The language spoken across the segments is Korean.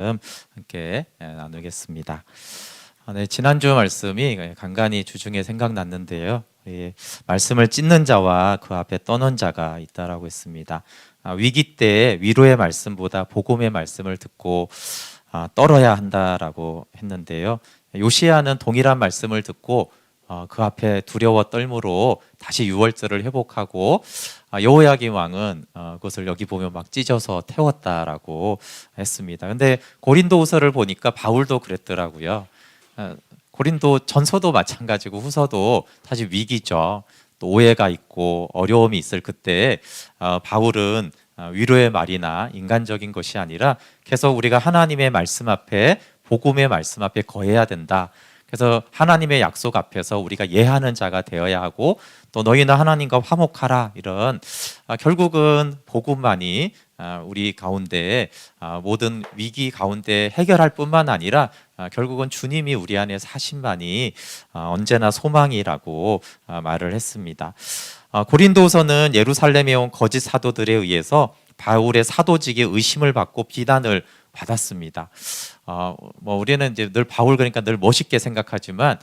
함께 나누겠습니다. 네, 지난주 말씀이 간간히 주중에 생각났는데요. 말씀을 찢는 자와 그 앞에 떠는 자가 있다라고 했습니다. 위기 때 위로의 말씀보다 복음의 말씀을 듣고 떨어야 한다라고 했는데요. 요시야는 동일한 말씀을 듣고 그 앞에 두려워 떨므로 다시 유월절을 회복하고 여호야김 왕은 그것을 여기 보면 막 찢어서 태웠다라고 했습니다. 근데 고린도후서를 보니까 바울도 그랬더라고요. 고린도 전서도 마찬가지고 후서도 사실 위기죠. 또 오해가 있고 어려움이 있을 그때 바울은 위로의 말이나 인간적인 것이 아니라 계속 우리가 하나님의 말씀 앞에 복음의 말씀 앞에 거해야 된다. 그래서 하나님의 약속 앞에서 우리가 예하는 자가 되어야 하고 또 너희는 하나님과 화목하라 이런 결국은 복음만이 우리 가운데 모든 위기 가운데 해결할 뿐만 아니라 결국은 주님이 우리 안에 사신만이 언제나 소망이라고 말을 했습니다. 고린도서는 예루살렘에 온 거짓 사도들에 의해서 바울의 사도직에 의심을 받고 비난을 받았습니다. 우리는 이제 늘 바울 그러니까 늘 멋있게 생각하지만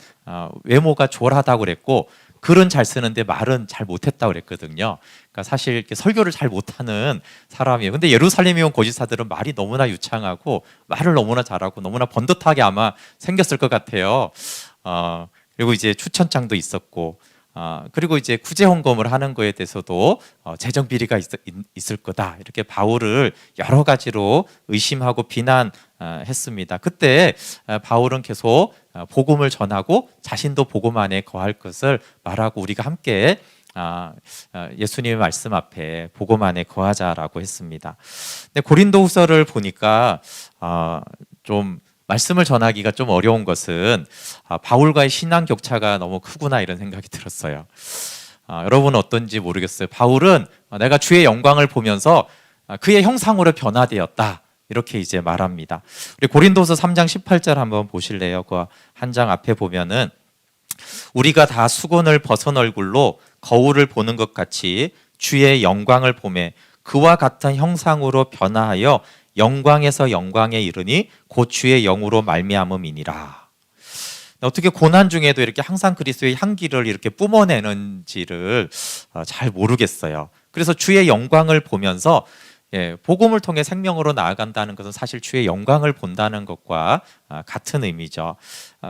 외모가 조라하다고 그랬고 글은 잘 쓰는데 말은 잘 못했다고 그랬거든요. 그러니까 사실 이렇게 설교를 잘 못하는 사람이에요. 근데 예루살렘에 온 거짓사들은 말이 너무나 유창하고 말을 너무나 잘하고 너무나 번듯하게 아마 생겼을 것 같아요. 그리고 이제 추천장도 있었고 그리고 이제 구제 헌금을 하는 거에 대해서도 재정 비리가 있을 거다 이렇게 바울을 여러 가지로 의심하고 비난했습니다. 그때 바울은 계속 복음을 전하고 자신도 복음 안에 거할 것을 말하고 우리가 함께 예수님의 말씀 앞에 복음 안에 거하자라고 했습니다. 근데 고린도후서를 보니까 좀 말씀을 전하기가 좀 어려운 것은 바울과의 신앙 격차가 너무 크구나 이런 생각이 들었어요. 여러분은 어떤지 모르겠어요. 바울은 내가 주의 영광을 보면서 그의 형상으로 변화되었다 이렇게 이제 말합니다. 우리 고린도서 3장 18절 한번 보실래요? 그 한 장 앞에 보면은 우리가 다 수건을 벗은 얼굴로 거울을 보는 것 같이 주의 영광을 보매 그와 같은 형상으로 변화하여 영광에서 영광에 이르니 곧 주의 영으로 말미암음이니라. 어떻게 고난 중에도 이렇게 항상 그리스도의 향기를 이렇게 뿜어내는지를 잘 모르겠어요. 그래서 주의 영광을 보면서 복음을 통해 생명으로 나아간다는 것은 사실 주의 영광을 본다는 것과 같은 의미죠.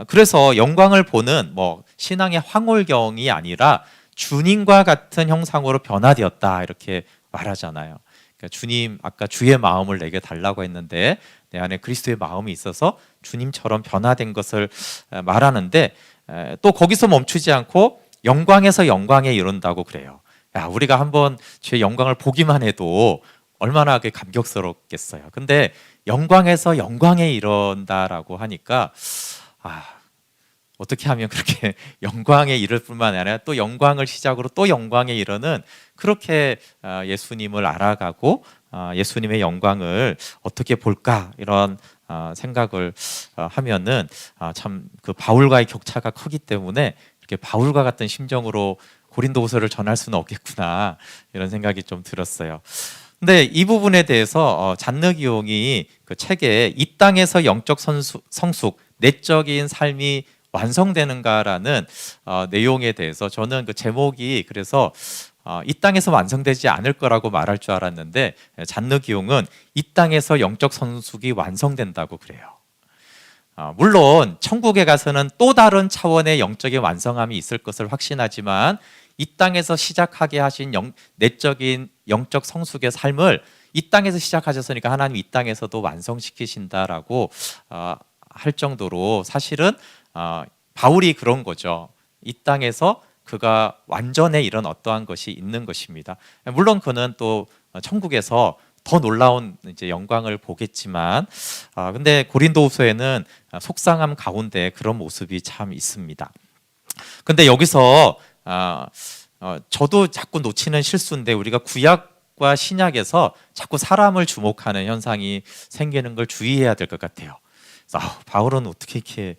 그래서 영광을 보는 신앙의 황홀경이 아니라 주님과 같은 형상으로 변화되었다 이렇게 말하잖아요. 그러니까 주님 아까 주의 마음을 내게 달라고 했는데 내 안에 그리스도의 마음이 있어서 주님처럼 변화된 것을 말하는데 또 거기서 멈추지 않고 영광에서 영광에 이른다고 그래요. 우리가 한번 주의 영광을 보기만 해도 얼마나 감격스럽겠어요. 근데 영광에서 영광에 이른다라고 하니까 어떻게 하면 그렇게 영광에 이를 뿐만 아니라 또 영광을 시작으로 또 영광에 이르는 그렇게 예수님을 알아가고 예수님의 영광을 어떻게 볼까 이런 생각을 하면은 참 그 바울과의 격차가 크기 때문에 이렇게 바울과 같은 심정으로 고린도후서를 전할 수는 없겠구나 이런 생각이 좀 들었어요. 근데 이 부분에 대해서 잔느기용이 그 책에 이 땅에서 영적 성숙, 내적인 삶이 완성되는가라는 내용에 대해서 저는 그 제목이 그래서 이 땅에서 완성되지 않을 거라고 말할 줄 알았는데 잔느기용은 이 땅에서 영적 성숙이 완성된다고 그래요. 물론 천국에 가서는 또 다른 차원의 영적인 완성함이 있을 것을 확신하지만 이 땅에서 시작하게 하신 내적인 영적 성숙의 삶을 이 땅에서 시작하셨으니까 하나님 이 땅에서도 완성시키신다라고 할 정도로 사실은 바울이 그런 거죠. 이 땅에서 그가 완전에 이런 어떠한 것이 있는 것입니다. 물론 그는 또 천국에서 더 놀라운 이제 영광을 보겠지만, 근데 고린도후서에는 속상함 가운데 그런 모습이 참 있습니다. 근데 여기서 저도 자꾸 놓치는 실수인데 우리가 구약과 신약에서 자꾸 사람을 주목하는 현상이 생기는 걸 주의해야 될 것 같아요. 바울은 어떻게 이렇게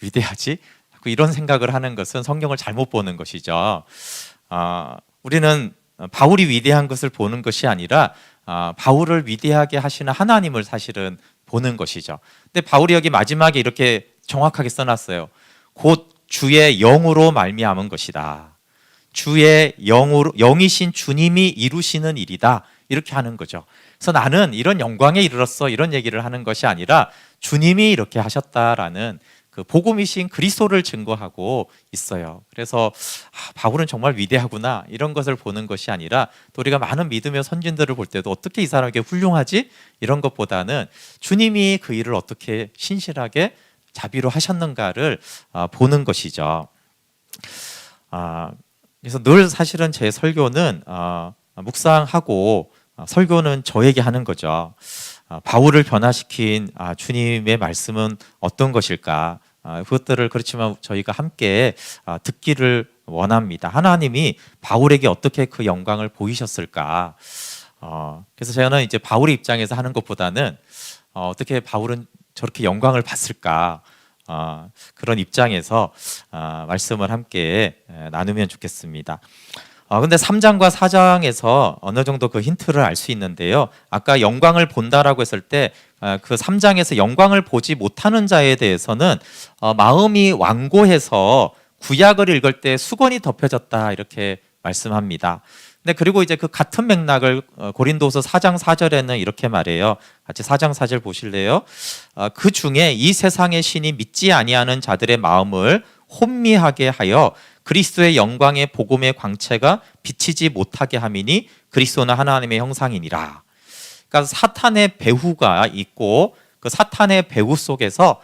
위대하지? 자꾸 이런 생각을 하는 것은 성경을 잘못 보는 것이죠. 우리는 바울이 위대한 것을 보는 것이 아니라 바울을 위대하게 하시는 하나님을 사실은 보는 것이죠. 근데 바울이 여기 마지막에 이렇게 정확하게 써놨어요. 곧 주의 영으로 말미암은 것이다. 주의 영이신 주님이 이루시는 일이다. 이렇게 하는 거죠. 그래서 나는 이런 영광에 이르렀어, 이런 얘기를 하는 것이 아니라 주님이 이렇게 하셨다라는 그 복음이신 그리스도를 증거하고 있어요. 그래서 바울은 정말 위대하구나, 이런 것을 보는 것이 아니라, 또 우리가 많은 믿음의 선진들을 볼 때도 어떻게 이 사람에게 훌륭하지, 이런 것보다는 주님이 그 일을 어떻게 신실하게 자비로 하셨는가를 보는 것이죠. 그래서 늘 사실은 제 설교는 묵상하고 설교는 저에게 하는 거죠. 바울을 변화시킨 주님의 말씀은 어떤 것일까? 그것들을 그렇지만 저희가 함께 듣기를 원합니다. 하나님이 바울에게 어떻게 그 영광을 보이셨을까? 그래서 저는 이제 바울의 입장에서 하는 것보다는 어떻게 바울은 저렇게 영광을 봤을까? 그런 입장에서 말씀을 함께 나누면 좋겠습니다. 근데 3장과 4장에서 어느 정도 그 힌트를 알 수 있는데요. 아까 영광을 본다라고 했을 때 그 3장에서 영광을 보지 못하는 자에 대해서는 마음이 완고해서 구약을 읽을 때 수건이 덮여졌다, 이렇게 말씀합니다. 근데 그리고 이제 그 같은 맥락을 고린도서 4장 4절에는 이렇게 말해요. 같이 4장 4절 보실래요? 그 중에 이 세상의 신이 믿지 아니하는 자들의 마음을 혼미하게 하여 그리스도의 영광의 복음의 광채가 비치지 못하게 함이니 그리스도는 하나님의 형상이니라. 그러니까 사탄의 배후가 있고 그 사탄의 배후 속에서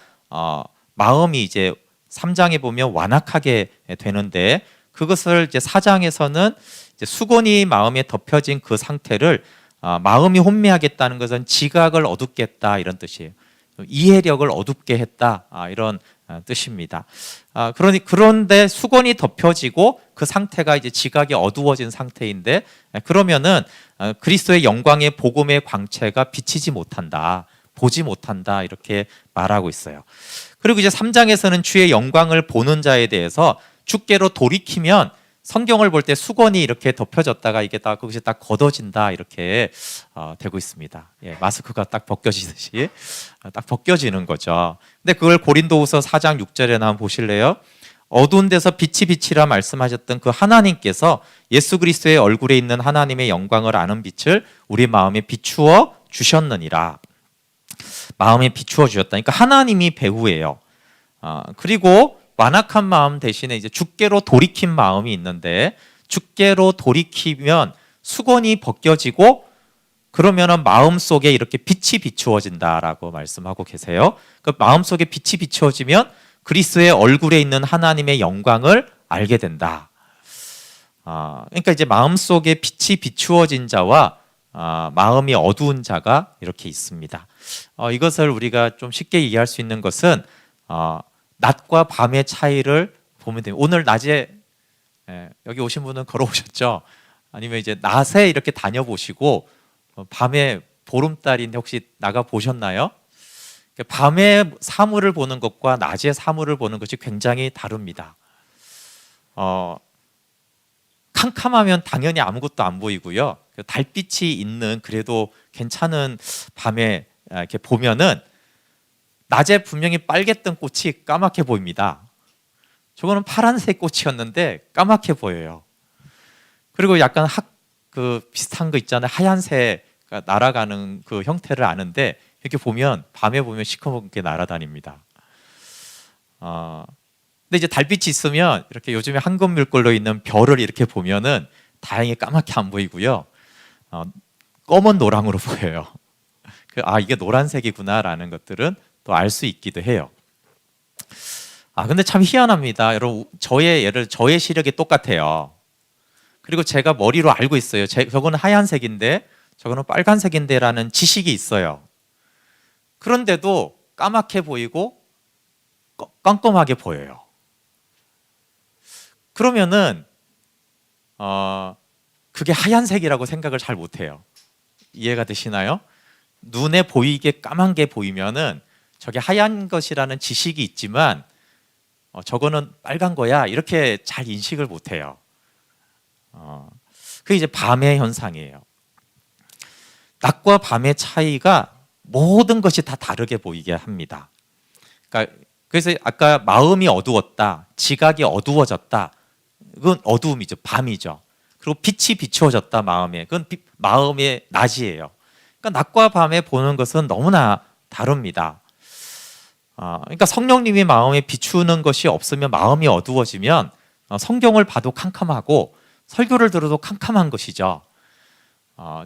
마음이 이제 3장에 보면 완악하게 되는데, 그것을 이제 4장에서는 이제 수건이 마음에 덮여진 그 상태를 마음이 혼미하겠다는 것은 지각을 어둡겠다, 이런 뜻이에요. 이해력을 어둡게 했다, 이런 뜻입니다. 그런데 수건이 덮여지고 그 상태가 이제 지각이 어두워진 상태인데, 그러면은 그리스도의 영광의 복음의 광채가 비치지 못한다, 보지 못한다, 이렇게 말하고 있어요. 그리고 이제 3장에서는 주의 영광을 보는 자에 대해서 주께로 돌이키면 성경을 볼 때 수건이 이렇게 덮여졌다가 이게 딱 거기서 딱 걷어진다, 이렇게 되고 있습니다. 마스크가 딱 벗겨지듯이 딱 벗겨지는 거죠. 근데 그걸 고린도후서 4장 6절에 한번 보실래요? 어두운 데서 빛이 빛이라 말씀하셨던 그 하나님께서 예수 그리스도의 얼굴에 있는 하나님의 영광을 아는 빛을 우리 마음에 비추어 주셨느니라. 마음에 비추어 주셨다. 그러니까 하나님이 배후예요. 그리고 완악한 마음 대신에 이제 주께로 돌이킨 마음이 있는데, 주께로 돌이키면 수건이 벗겨지고 그러면은 마음 속에 이렇게 빛이 비추어진다라고 말씀하고 계세요. 그 마음 속에 빛이 비추어지면 그리스도의 얼굴에 있는 하나님의 영광을 알게 된다. 그러니까 이제 마음 속에 빛이 비추어진 자와 마음이 어두운 자가 이렇게 있습니다. 이것을 우리가 좀 쉽게 이해할 수 있는 것은 낮과 밤의 차이를 보면 돼요. 오늘 낮에 여기 오신 분은 걸어오셨죠? 아니면 이제 낮에 이렇게 다녀보시고 밤에 보름달인데 혹시 나가 보셨나요? 밤에 사물을 보는 것과 낮에 사물을 보는 것이 굉장히 다릅니다. 캄캄하면 당연히 아무것도 안 보이고요. 달빛이 있는 그래도 괜찮은 밤에 이렇게 보면은 낮에 분명히 빨갰던 꽃이 까맣게 보입니다. 저거는 파란색 꽃이었는데 까맣게 보여요. 그리고 약간 비슷한 거 있잖아요. 하얀색 날아가는 그 형태를 아는데 이렇게 보면 밤에 보면 시커멓게 날아다닙니다. 근데 이제 달빛이 있으면 이렇게 요즘에 황금물결로 있는 별을 이렇게 보면은 다행히 까맣게 안 보이고요. 검은 노랑으로 보여요. 이게 노란색이구나라는 것들은 또 알 수 있기도 해요. 근데 참 희한합니다. 여러분, 저의 시력이 똑같아요. 그리고 제가 머리로 알고 있어요. 저거는 하얀색인데 저거는 빨간색인데라는 지식이 있어요. 그런데도 까맣게 보이고 깜깜하게 보여요. 그러면은 그게 하얀색이라고 생각을 잘 못해요. 이해가 되시나요? 눈에 보이게 까만 게 보이면은 저게 하얀 것이라는 지식이 있지만 저거는 빨간 거야, 이렇게 잘 인식을 못해요. 그게 이제 밤의 현상이에요. 낮과 밤의 차이가 모든 것이 다 다르게 보이게 합니다. 그러니까 그래서 아까 마음이 어두웠다, 지각이 어두워졌다, 그건 어두움이죠, 밤이죠. 그리고 빛이 비추어졌다 마음에, 그건 마음의 낮이에요. 그러니까 낮과 밤에 보는 것은 너무나 다릅니다. 그러니까 성령님이 마음에 비추는 것이 없으면 마음이 어두워지면 성경을 봐도 캄캄하고 설교를 들어도 캄캄한 것이죠.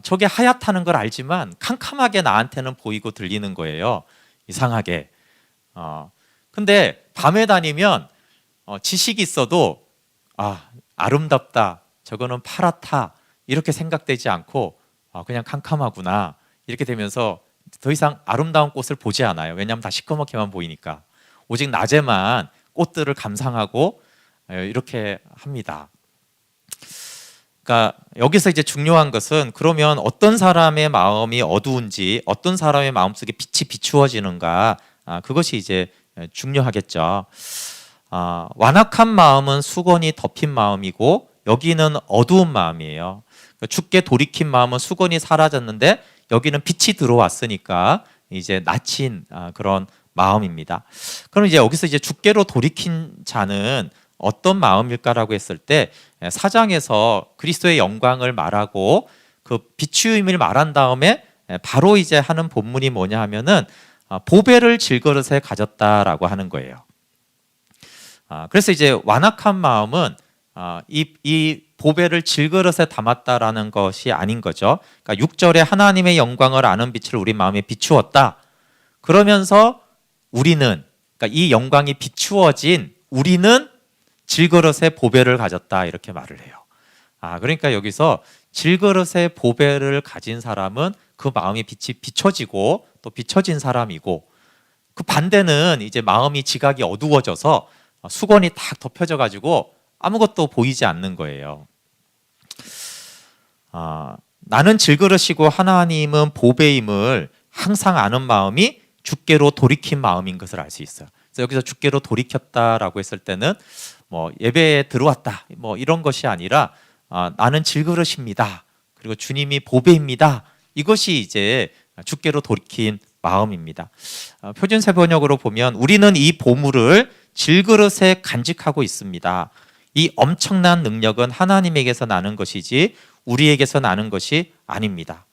저게 하얗다는 걸 알지만 캄캄하게 나한테는 보이고 들리는 거예요. 이상하게. 근데 밤에 다니면 지식이 있어도 아름답다, 저거는 파랗다 이렇게 생각되지 않고 그냥 캄캄하구나 이렇게 되면서 더 이상 아름다운 꽃을 보지 않아요. 왜냐하면 다 시커멓게만 보이니까. 오직 낮에만 꽃들을 감상하고 이렇게 합니다. 그러니까 여기서 이제 중요한 것은 그러면 어떤 사람의 마음이 어두운지, 어떤 사람의 마음속에 빛이 비추어지는가, 그것이 이제 중요하겠죠. 완악한 마음은 수건이 덮인 마음이고 여기는 어두운 마음이에요. 죽게 돌이킨 마음은 수건이 사라졌는데 여기는 빛이 들어왔으니까 이제 낮인 그런 마음입니다. 그럼 이제 여기서 이제 죽게로 돌이킨 자는 어떤 마음일까라고 했을 때 4장에서 그리스도의 영광을 말하고 그 비추임을 말한 다음에 바로 이제 하는 본문이 뭐냐 하면은 보배를 질그릇에 가졌다라고 하는 거예요. 그래서 이제 완악한 마음은 이 보배를 질그릇에 담았다라는 것이 아닌 거죠. 그러니까 6절에 하나님의 영광을 아는 빛을 우리 마음에 비추었다. 그러면서 우리는, 그러니까 이 영광이 비추어진 우리는 질그릇에 보배를 가졌다 이렇게 말을 해요. 그러니까 여기서 질그릇에 보배를 가진 사람은 그 마음이 빛이 비춰지고 또 비춰진 사람이고, 그 반대는 이제 마음이 지각이 어두워져서 수건이 딱 덮여져 가지고 아무것도 보이지 않는 거예요. 나는 질그릇이고 하나님은 보배임을 항상 아는 마음이 주께로 돌이킨 마음인 것을 알 수 있어요. 그래서 여기서 주께로 돌이켰다라고 했을 때는 뭐 예배에 들어왔다 뭐 이런 것이 아니라 나는 질그릇입니다. 그리고 주님이 보배입니다. 이것이 이제 주께로 돌이킨 마음입니다. 표준세 번역으로 보면 우리는 이 보물을 질그릇에 간직하고 있습니다. 이 엄청난 능력은 하나님에게서 나는 것이지 우리에게서 나는 것이 아닙니다.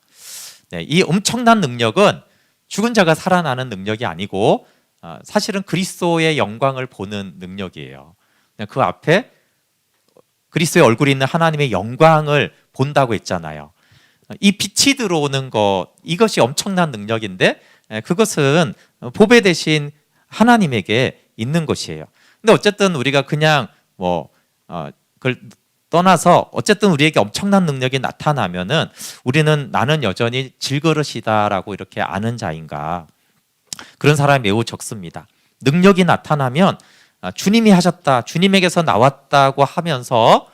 이 엄청난 능력은 죽은 자가 살아나는 능력이 아니고 사실은 그리스도의 영광을 보는 능력이에요. 그 앞에 그리스도의 얼굴이 있는 하나님의 영광을 본다고 했잖아요. 이 빛이 들어오는 것, 이것이 엄청난 능력인데 그것은 보배 대신 하나님에게 있는 것이에요. 근데 어쨌든 우리가 그냥 그걸 떠나서 어쨌든 우리에게 엄청난 능력이 나타나면은 우리는 나는 여전히 질그릇이다라고 이렇게 아는 자인가, 그런 사람이 매우 적습니다. 능력이 나타나면 주님이 하셨다, 주님에게서 나왔다고 하면서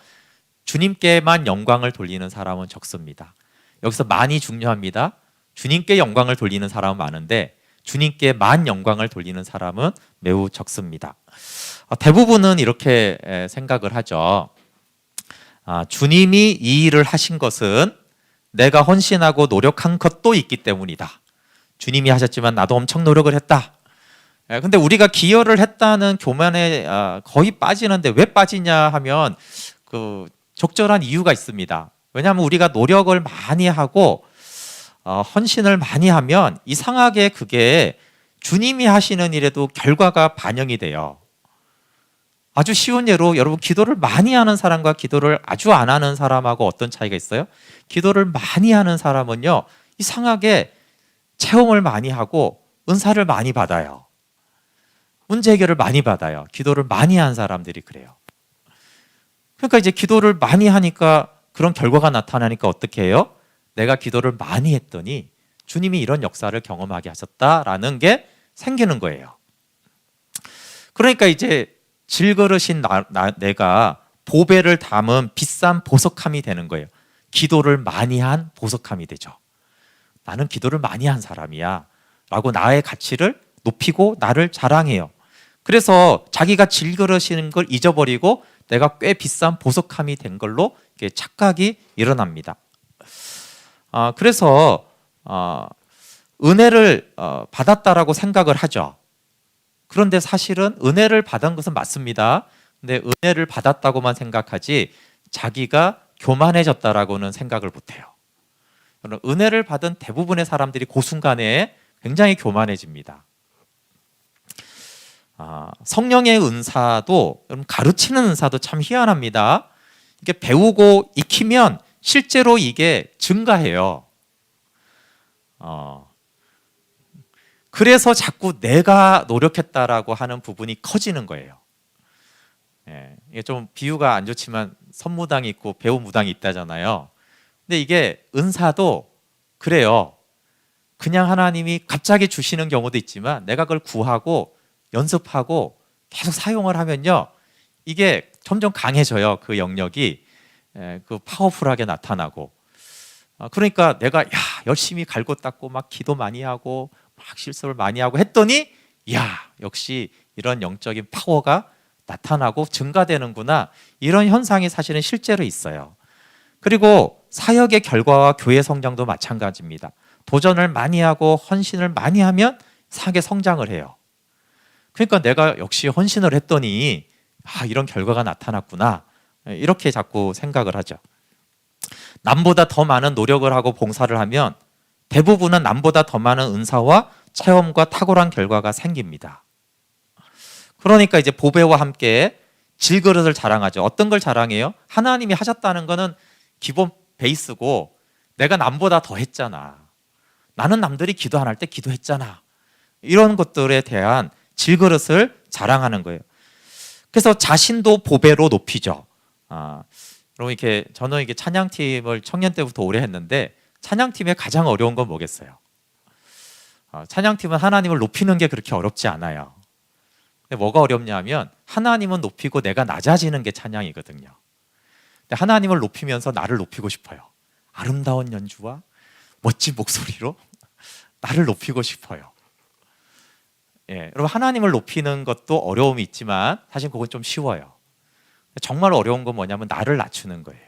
주님께만 영광을 돌리는 사람은 적습니다. 여기서 많이 중요합니다. 주님께 영광을 돌리는 사람은 많은데 주님께만 영광을 돌리는 사람은 매우 적습니다. 대부분은 이렇게 생각을 하죠. 주님이 이 일을 하신 것은 내가 헌신하고 노력한 것도 있기 때문이다. 주님이 하셨지만 나도 엄청 노력을 했다. 근데 우리가 기여를 했다는 교만에 거의 빠지는데 왜 빠지냐 하면 그 적절한 이유가 있습니다. 왜냐하면 우리가 노력을 많이 하고 헌신을 많이 하면 이상하게 그게 주님이 하시는 일에도 결과가 반영이 돼요. 아주 쉬운 예로 여러분, 기도를 많이 하는 사람과 기도를 아주 안 하는 사람하고 어떤 차이가 있어요? 기도를 많이 하는 사람은요, 이상하게 체험을 많이 하고 은사를 많이 받아요. 문제 해결을 많이 받아요. 기도를 많이 한 사람들이 그래요. 그러니까 이제 기도를 많이 하니까 그런 결과가 나타나니까 어떻게 해요? 내가 기도를 많이 했더니 주님이 이런 역사를 경험하게 하셨다라는 게 생기는 거예요. 그러니까 이제 질그릇인 내가 보배를 담은 비싼 보석함이 되는 거예요. 기도를 많이 한 보석함이 되죠. 나는 기도를 많이 한 사람이야 라고 나의 가치를 높이고 나를 자랑해요. 그래서 자기가 질그릇인 걸 잊어버리고 내가 꽤 비싼 보석함이 된 걸로 착각이 일어납니다. 그래서 은혜를 받았다라고 생각을 하죠. 그런데 사실은 은혜를 받은 것은 맞습니다. 근데 은혜를 받았다고만 생각하지 자기가 교만해졌다라고는 생각을 못해요. 은혜를 받은 대부분의 사람들이 그 순간에 굉장히 교만해집니다. 성령의 은사도, 가르치는 은사도 참 희한합니다. 이게 배우고 익히면 실제로 이게 증가해요. 그래서 자꾸 내가 노력했다라고 하는 부분이 커지는 거예요. 이게 좀 비유가 안 좋지만 선무당이 있고 배우무당이 있다잖아요. 근데 이게 은사도 그래요. 그냥 하나님이 갑자기 주시는 경우도 있지만 내가 그걸 구하고 연습하고 계속 사용을 하면요, 이게 점점 강해져요. 그 영역이 그 파워풀하게 나타나고. 그러니까 내가 열심히 갈고 닦고 막 기도 많이 하고 막 실습을 많이 하고 했더니 역시 이런 영적인 파워가 나타나고 증가되는구나, 이런 현상이 사실은 실제로 있어요. 그리고 사역의 결과와 교회 성장도 마찬가지입니다. 도전을 많이 하고 헌신을 많이 하면 사역의 성장을 해요. 그러니까 내가 역시 헌신을 했더니 이런 결과가 나타났구나, 이렇게 자꾸 생각을 하죠. 남보다 더 많은 노력을 하고 봉사를 하면 대부분은 남보다 더 많은 은사와 체험과 탁월한 결과가 생깁니다. 그러니까 이제 보배와 함께 질그릇을 자랑하죠. 어떤 걸 자랑해요? 하나님이 하셨다는 거는 기본 베이스고, 내가 남보다 더 했잖아, 나는 남들이 기도 안 할 때 기도했잖아, 이런 것들에 대한 질그릇을 자랑하는 거예요. 그래서 자신도 보배로 높이죠. 그럼 이렇게 저는 이게 찬양팀을 청년 때부터 오래 했는데, 찬양팀의 가장 어려운 건 뭐겠어요? 찬양팀은 하나님을 높이는 게 그렇게 어렵지 않아요. 근데 뭐가 어렵냐면 하나님은 높이고 내가 낮아지는 게 찬양이거든요. 근데 하나님을 높이면서 나를 높이고 싶어요. 아름다운 연주와 멋진 목소리로 나를 높이고 싶어요. 여러분, 하나님을 높이는 것도 어려움이 있지만 사실 그건 좀 쉬워요. 정말 어려운 건 뭐냐면 나를 낮추는 거예요.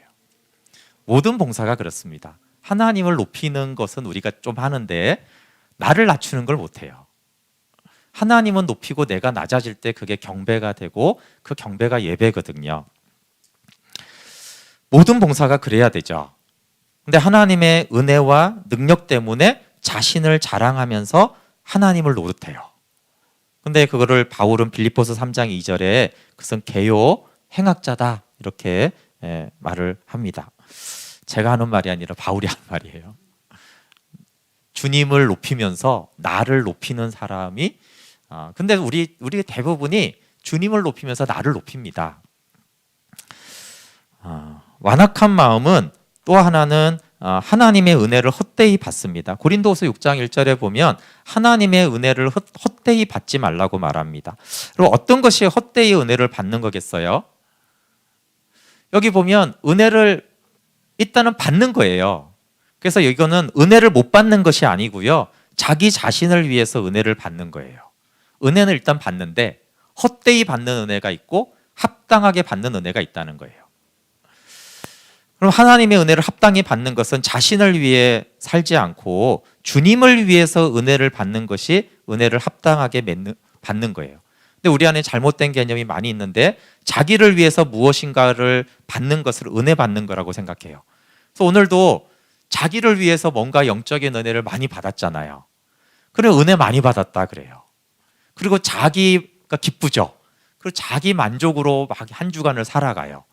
모든 봉사가 그렇습니다. 하나님을 높이는 것은 우리가 좀 하는데 나를 낮추는 걸 못해요. 하나님은 높이고 내가 낮아질 때 그게 경배가 되고, 그 경배가 예배거든요. 모든 봉사가 그래야 되죠. 근데 하나님의 은혜와 능력 때문에 자신을 자랑하면서 하나님을 노릇해요. 근데 그거를 바울은 빌립보서 3장 2절에 그것은 개요 행악자다, 이렇게 말을 합니다. 제가 하는 말이 아니라 바울이 하는 말이에요. 주님을 높이면서 나를 높이는 사람이, 근데 우리 대부분이 주님을 높이면서 나를 높입니다. 완악한 마음은 또 하나는 하나님의 은혜를 헛되이 받습니다. 고린도후서 6장 1절에 보면 하나님의 은혜를 헛되이 받지 말라고 말합니다. 그리고 어떤 것이 헛되이 은혜를 받는 거겠어요? 여기 보면 은혜를 일단은 받는 거예요. 그래서 이거는 은혜를 못 받는 것이 아니고요, 자기 자신을 위해서 은혜를 받는 거예요. 은혜는 일단 받는데 헛되이 받는 은혜가 있고 합당하게 받는 은혜가 있다는 거예요. 그럼 하나님의 은혜를 합당히 받는 것은 자신을 위해 살지 않고 주님을 위해서 은혜를 받는 것이 은혜를 합당하게 받는 거예요. 근데 우리 안에 잘못된 개념이 많이 있는데, 자기를 위해서 무엇인가를 받는 것을 은혜 받는 거라고 생각해요. 그래서 오늘도 자기를 위해서 뭔가 영적인 은혜를 많이 받았잖아요. 그래, 은혜 많이 받았다 그래요. 그리고 자기가 기쁘죠. 그리고 자기 만족으로 막 한 주간을 살아가요.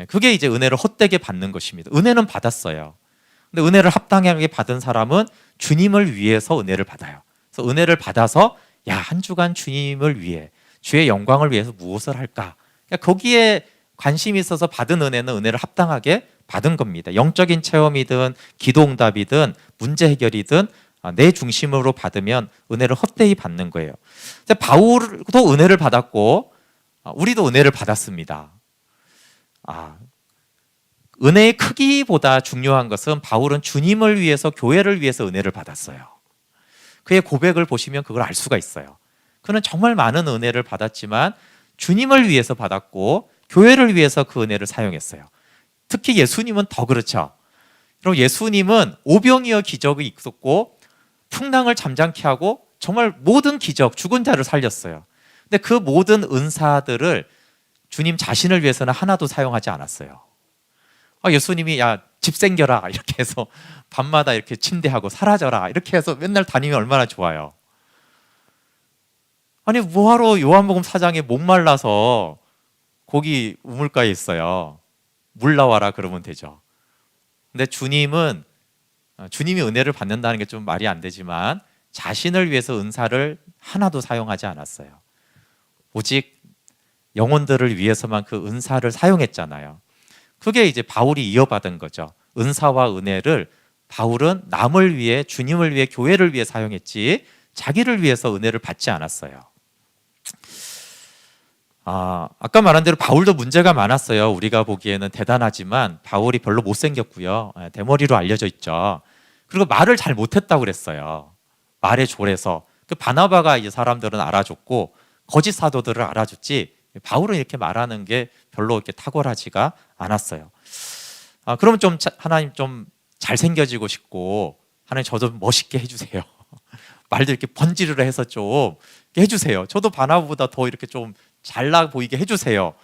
그게 이제 은혜를 헛되게 받는 것입니다. 은혜는 받았어요. 근데 은혜를 합당하게 받은 사람은 주님을 위해서 은혜를 받아요. 그래서 은혜를 받아서 한 주간 주님을 위해, 주의 영광을 위해서 무엇을 할까? 거기에 관심이 있어서 받은 은혜는 은혜를 합당하게 받은 겁니다. 영적인 체험이든 기도응답이든 문제 해결이든 내 중심으로 받으면 은혜를 헛되이 받는 거예요. 바울도 은혜를 받았고 우리도 은혜를 받았습니다. 은혜의 크기보다 중요한 것은 바울은 주님을 위해서, 교회를 위해서 은혜를 받았어요. 그의 고백을 보시면 그걸 알 수가 있어요. 그는 정말 많은 은혜를 받았지만 주님을 위해서 받았고 교회를 위해서 그 은혜를 사용했어요. 특히 예수님은 더 그렇죠. 그럼 예수님은 오병이어 기적이 있었고 풍랑을 잠잠케 하고 정말 모든 기적, 죽은 자를 살렸어요. 근데 그 모든 은사들을 주님 자신을 위해서는 하나도 사용하지 않았어요. 예수님이 야, 집 생겨라 이렇게 해서 밤마다 이렇게 침대하고 사라져라 이렇게 해서 맨날 다니면 얼마나 좋아요. 아니 뭐하러 요한복음 4장에 목말라서 거기 우물가에 있어요. 물 나와라 그러면 되죠. 근데 주님이 은혜를 받는다는 게 좀 말이 안 되지만 자신을 위해서 은사를 하나도 사용하지 않았어요. 오직 영혼들을 위해서만 그 은사를 사용했잖아요. 그게 이제 바울이 이어받은 거죠. 은사와 은혜를 바울은 남을 위해, 주님을 위해, 교회를 위해 사용했지 자기를 위해서 은혜를 받지 않았어요. 아까 말한 대로 바울도 문제가 많았어요. 우리가 보기에는 대단하지만 바울이 별로 못생겼고요. 대머리로 알려져 있죠. 그리고 말을 잘 못했다고 그랬어요. 말에 졸해서. 그 바나바가 이제 사람들은 알아줬고 거짓 사도들을 알아줬지 바울은 이렇게 말하는 게 별로 이렇게 탁월하지가 않았어요. 그러면 좀 하나님 좀 잘생겨지고 싶고 하나님 저 좀 멋있게 해주세요. 말도 이렇게 번지르르 해서 좀 해주세요. 저도 바나바보다 더 이렇게 좀 잘나 보이게 해주세요.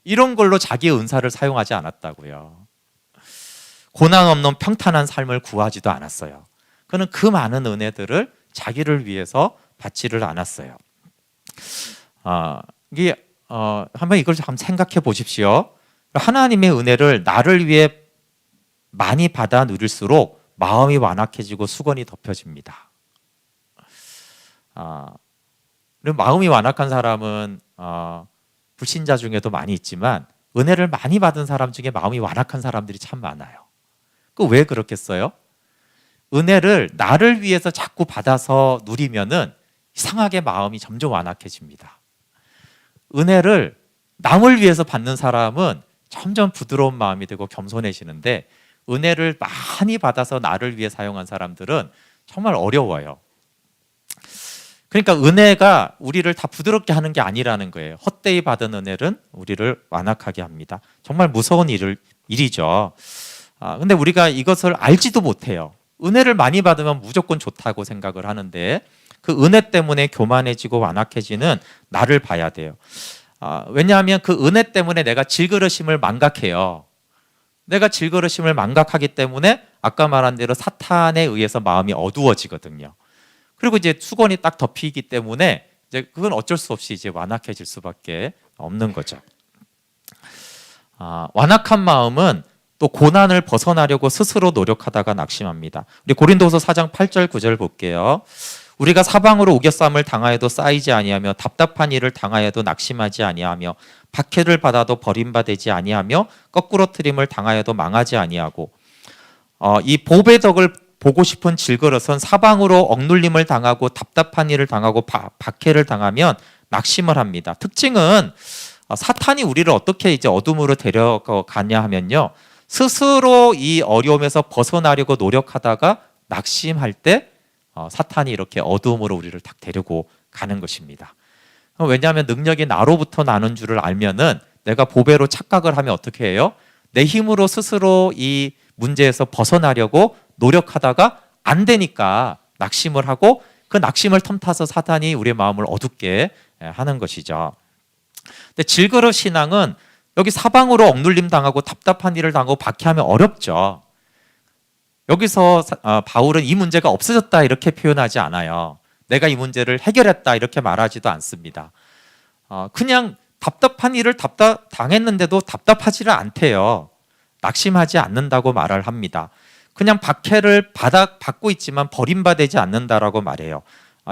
이런 걸로 자기의 은사를 사용하지 않았다고요. 고난 없는 평탄한 삶을 구하지도 않았어요. 그는 그 많은 은혜들을 자기를 위해서 받지를 않았어요. 한번 이걸 한번 생각해 보십시오. 하나님의 은혜를 나를 위해 많이 받아 누릴수록 마음이 완악해지고 수건이 덮여집니다. 그리고 마음이 완악한 사람은 불신자 중에도 많이 있지만 은혜를 많이 받은 사람 중에 마음이 완악한 사람들이 참 많아요. 그 왜 그렇겠어요? 은혜를 나를 위해서 자꾸 받아서 누리면은 이상하게 마음이 점점 완악해집니다. 은혜를 남을 위해서 받는 사람은 점점 부드러운 마음이 되고 겸손해지는데 은혜를 많이 받아서 나를 위해 사용한 사람들은 정말 어려워요. 그러니까 은혜가 우리를 다 부드럽게 하는 게 아니라는 거예요. 헛되이 받은 은혜는 우리를 완악하게 합니다. 정말 무서운 일이죠. 근데 우리가 이것을 알지도 못해요. 은혜를 많이 받으면 무조건 좋다고 생각을 하는데 그 은혜 때문에 교만해지고 완악해지는 나를 봐야 돼요. 왜냐하면 그 은혜 때문에 내가 질그릇임을 망각해요. 내가 질그릇임을 망각하기 때문에 아까 말한 대로 사탄에 의해서 마음이 어두워지거든요. 그리고 이제 수건이 딱 덮이기 때문에 이제 그건 어쩔 수 없이 이제 완악해질 수밖에 없는 거죠. 완악한 마음은 또 고난을 벗어나려고 스스로 노력하다가 낙심합니다. 우리 고린도서 4장 8절 9절 볼게요. 우리가 사방으로 우겨쌈을 당하여도 쌓이지 아니하며 답답한 일을 당하여도 낙심하지 아니하며 박해를 받아도 버림받지 아니하며 거꾸로 트림을 당하여도 망하지 아니하고 이 복의 덕을 보고 싶은 질그릇은 사방으로 억눌림을 당하고 답답한 일을 당하고 박해를 당하면 낙심을 합니다. 특징은 사탄이 우리를 어떻게 이제 어둠으로 데려가냐 하면요. 스스로 이 어려움에서 벗어나려고 노력하다가 낙심할 때 사탄이 이렇게 어둠으로 우리를 딱 데리고 가는 것입니다. 왜냐하면 능력이 나로부터 나는 줄을 알면은 내가 보배로 착각을 하면 어떻게 해요? 내 힘으로 스스로 이 문제에서 벗어나려고 노력하다가 안 되니까 낙심을 하고 그 낙심을 틈타서 사탄이 우리의 마음을 어둡게 하는 것이죠. 근데 질그릇 신앙은 여기 사방으로 억눌림 당하고 답답한 일을 당하고 박해하면 어렵죠. 여기서 바울은 이 문제가 없어졌다 이렇게 표현하지 않아요. 내가 이 문제를 해결했다 이렇게 말하지도 않습니다. 그냥 답답한 일을 당했는데도 답답하지를 않대요. 낙심하지 않는다고 말을 합니다. 그냥 박해를 받고 있지만 버림받지 않는다라고 말해요.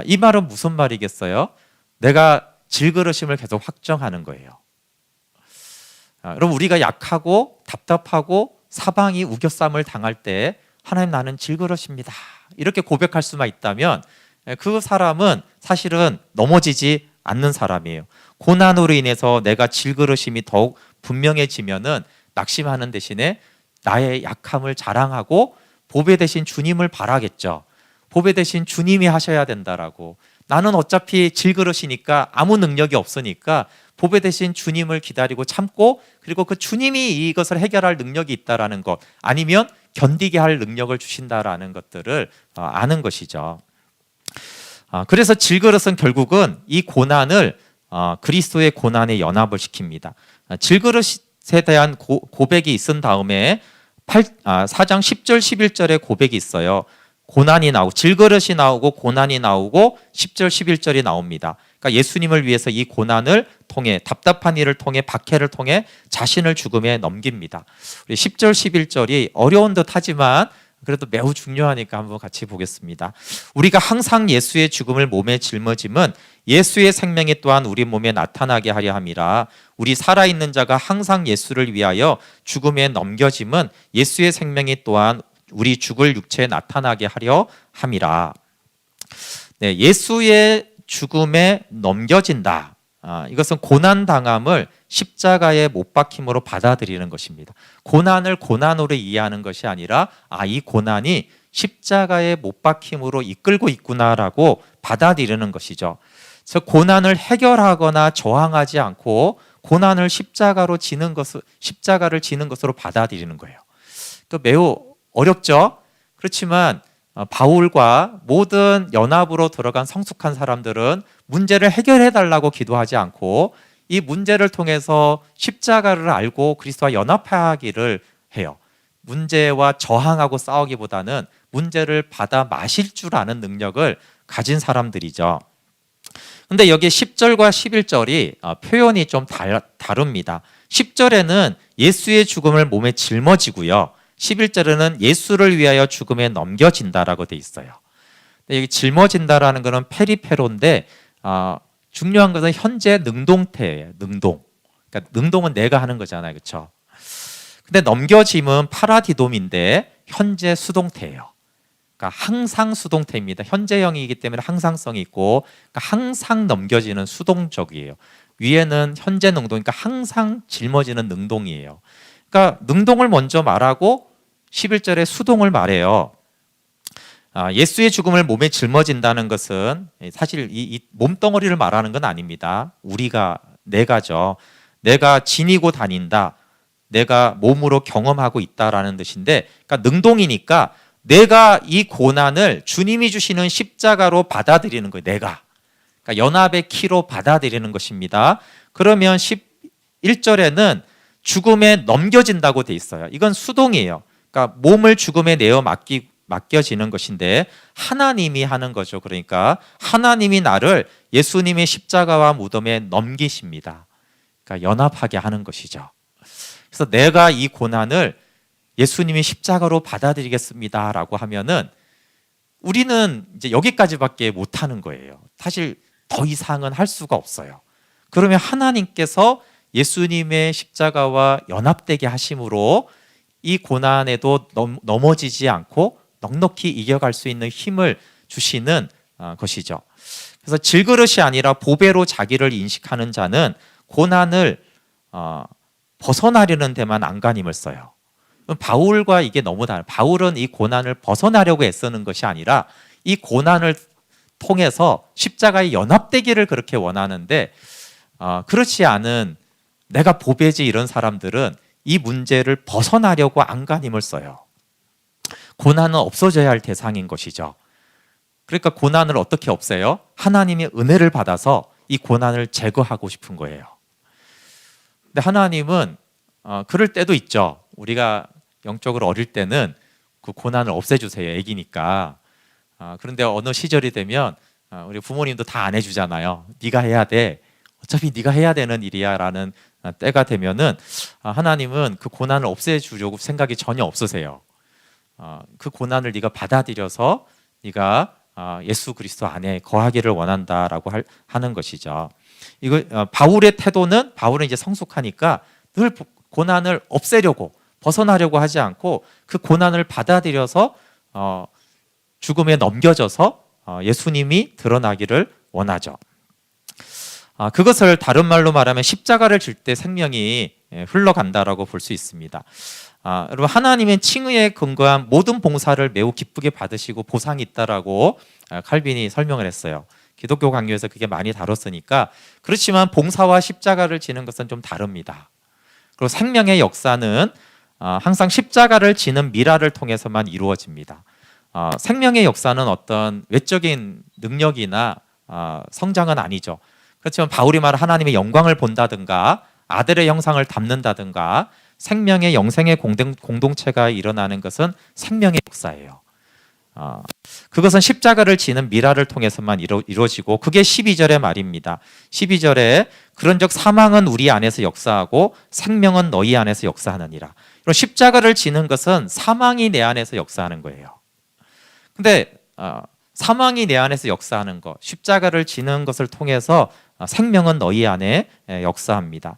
이 말은 무슨 말이겠어요? 내가 질그릇임을 계속 확정하는 거예요. 여러분 우리가 약하고 답답하고 사방이 우겨쌈을 당할 때 하나님 나는 질그릇입니다 이렇게 고백할 수만 있다면 그 사람은 사실은 넘어지지 않는 사람이에요. 고난으로 인해서 내가 질그릇임이 더욱 분명해지면은 낙심하는 대신에 나의 약함을 자랑하고 보배 대신 주님을 바라겠죠. 보배 대신 주님이 하셔야 된다라고. 나는 어차피 질그릇이니까 아무 능력이 없으니까 보배 대신 주님을 기다리고 참고 그리고 그 주님이 이것을 해결할 능력이 있다라는 것 아니면 견디게 할 능력을 주신다라는 것들을 아는 것이죠. 그래서 질그릇은 결국은 이 고난을 그리스도의 고난에 연합을 시킵니다. 질그릇에 대한 고백이 있은 다음에 4장 10절 11절에 고백이 있어요. 고난이 나오고 질그릇이 나오고 고난이 나오고 10절 11절이 나옵니다. 그러니까 예수님을 위해서 이 고난을 통해 답답한 일을 통해 박해를 통해 자신을 죽음에 넘깁니다. 10절 11절이 어려운 듯 하지만 그래도 매우 중요하니까 한번 같이 보겠습니다. 우리가 항상 예수의 죽음을 몸에 짊어짐은 예수의 생명이 또한 우리 몸에 나타나게 하려 함이라. 우리 살아있는 자가 항상 예수를 위하여 죽음에 넘겨짐은 예수의 생명이 또한 우리 죽을 육체에 나타나게 하려 함이라. 네, 예수의 죽음에 넘겨진다. 이것은 고난당함을 십자가에 못 박힘으로 받아들이는 것입니다. 고난을 고난으로 이해하는 것이 아니라 이 고난이 십자가에 못 박힘으로 이끌고 있구나라고 받아들이는 것이죠. 그래서 고난을 해결하거나 저항하지 않고 고난을 십자가를 지는 것으로 받아들이는 거예요. 또 매우 어렵죠. 그렇지만 바울과 모든 연합으로 들어간 성숙한 사람들은 문제를 해결해 달라고 기도하지 않고 이 문제를 통해서 십자가를 알고 그리스도와 연합하기를 해요. 문제와 저항하고 싸우기보다는 문제를 받아 마실 줄 아는 능력을 가진 사람들이죠. 근데 여기 10절과 11절이 표현이 좀 다릅니다. 10절에는 예수의 죽음을 몸에 짊어지고요. 11절에는 예수를 위하여 죽음에 넘겨진다라고 돼 있어요. 여기 짊어진다라는 것은 페리페로인데 중요한 것은 현재 능동태예요. 능동. 그러니까 능동은 내가 하는 거잖아요, 그렇죠? 근데 넘겨짐은 파라디돔인데 현재 수동태예요. 그러니까 항상 수동태입니다. 현재형이기 때문에 항상성이 있고 그러니까 항상 넘겨지는 수동적이에요. 위에는 현재 능동이니까 항상 짊어지는 능동이에요. 그러니까 능동을 먼저 말하고 11절에 수동을 말해요. 예수의 죽음을 몸에 짊어진다는 것은 사실 이 몸덩어리를 말하는 건 아닙니다. 내가죠. 내가 지니고 다닌다. 내가 몸으로 경험하고 있다라는 뜻인데, 그러니까 능동이니까 내가 이 고난을 주님이 주시는 십자가로 받아들이는 거예요. 내가. 그러니까 연합의 키로 받아들이는 것입니다. 그러면 11절에는 죽음에 넘겨진다고 돼 있어요. 이건 수동이에요. 그러니까 몸을 죽음에 내어 맡겨지는 것인데 하나님이 하는 거죠. 그러니까 하나님이 나를 예수님의 십자가와 무덤에 넘기십니다. 그러니까 연합하게 하는 것이죠. 그래서 내가 이 고난을 예수님의 십자가로 받아들이겠습니다라고 하면은 우리는 이제 여기까지밖에 못 하는 거예요. 사실 더 이상은 할 수가 없어요. 그러면 하나님께서 예수님의 십자가와 연합되게 하심으로 이 고난에도 넘어지지 않고 넉넉히 이겨갈 수 있는 힘을 주시는 것이죠. 그래서 질그릇이 아니라 보배로 자기를 인식하는 자는 고난을 벗어나려는 데만 안간힘을 써요. 바울과 이게 너무 다르요. 바울은 이 고난을 벗어나려고 애쓰는 것이 아니라 이 고난을 통해서 십자가에 연합되기를 그렇게 원하는데 그렇지 않은 내가 보배지 이런 사람들은 이 문제를 벗어나려고 안간힘을 써요. 고난은 없어져야 할 대상인 것이죠. 그러니까 고난을 어떻게 없애요? 하나님의 은혜를 받아서 이 고난을 제거하고 싶은 거예요. 근데 하나님은 그럴 때도 있죠. 우리가 영적으로 어릴 때는 그 고난을 없애주세요. 애기니까. 그런데 어느 시절이 되면 우리 부모님도 다 안 해주잖아요. 네가 해야 돼. 어차피 네가 해야 되는 일이야 라는 때가 되면은 하나님은 그 고난을 없애주려고 생각이 전혀 없으세요. 그 고난을 네가 받아들여서 네가 예수 그리스도 안에 거하기를 원한다라고 하는 것이죠. 이거 바울의 태도는 바울은 이제 성숙하니까 늘 고난을 없애려고 벗어나려고 하지 않고 그 고난을 받아들여서 죽음에 넘겨져서 예수님이 드러나기를 원하죠. 그것을 다른 말로 말하면 십자가를 질 때 생명이 흘러간다라고 볼 수 있습니다. 여러분 하나님은 칭의에 근거한 모든 봉사를 매우 기쁘게 받으시고 보상이 있다라고 칼빈이 설명을 했어요. 기독교 강요에서 그게 많이 다뤘으니까. 그렇지만 봉사와 십자가를 지는 것은 좀 다릅니다. 그리고 생명의 역사는 항상 십자가를 지는 미라를 통해서만 이루어집니다. 생명의 역사는 어떤 외적인 능력이나 성장은 아니죠. 그렇지만 바울이 말한 하나님의 영광을 본다든가 아들의 형상을 담는다든가 생명의 영생의 공동체가 일어나는 것은 생명의 역사예요. 그것은 십자가를 지는 미라를 통해서만 이루어지고, 그게 12절의 말입니다. 12절에 그런즉 사망은 우리 안에서 역사하고 생명은 너희 안에서 역사하느니라. 그럼 십자가를 지는 것은 사망이 내 안에서 역사하는 거예요. 근데 사망이 내 안에서 역사하는 것, 십자가를 지는 것을 통해서 생명은 너희 안에 역사합니다.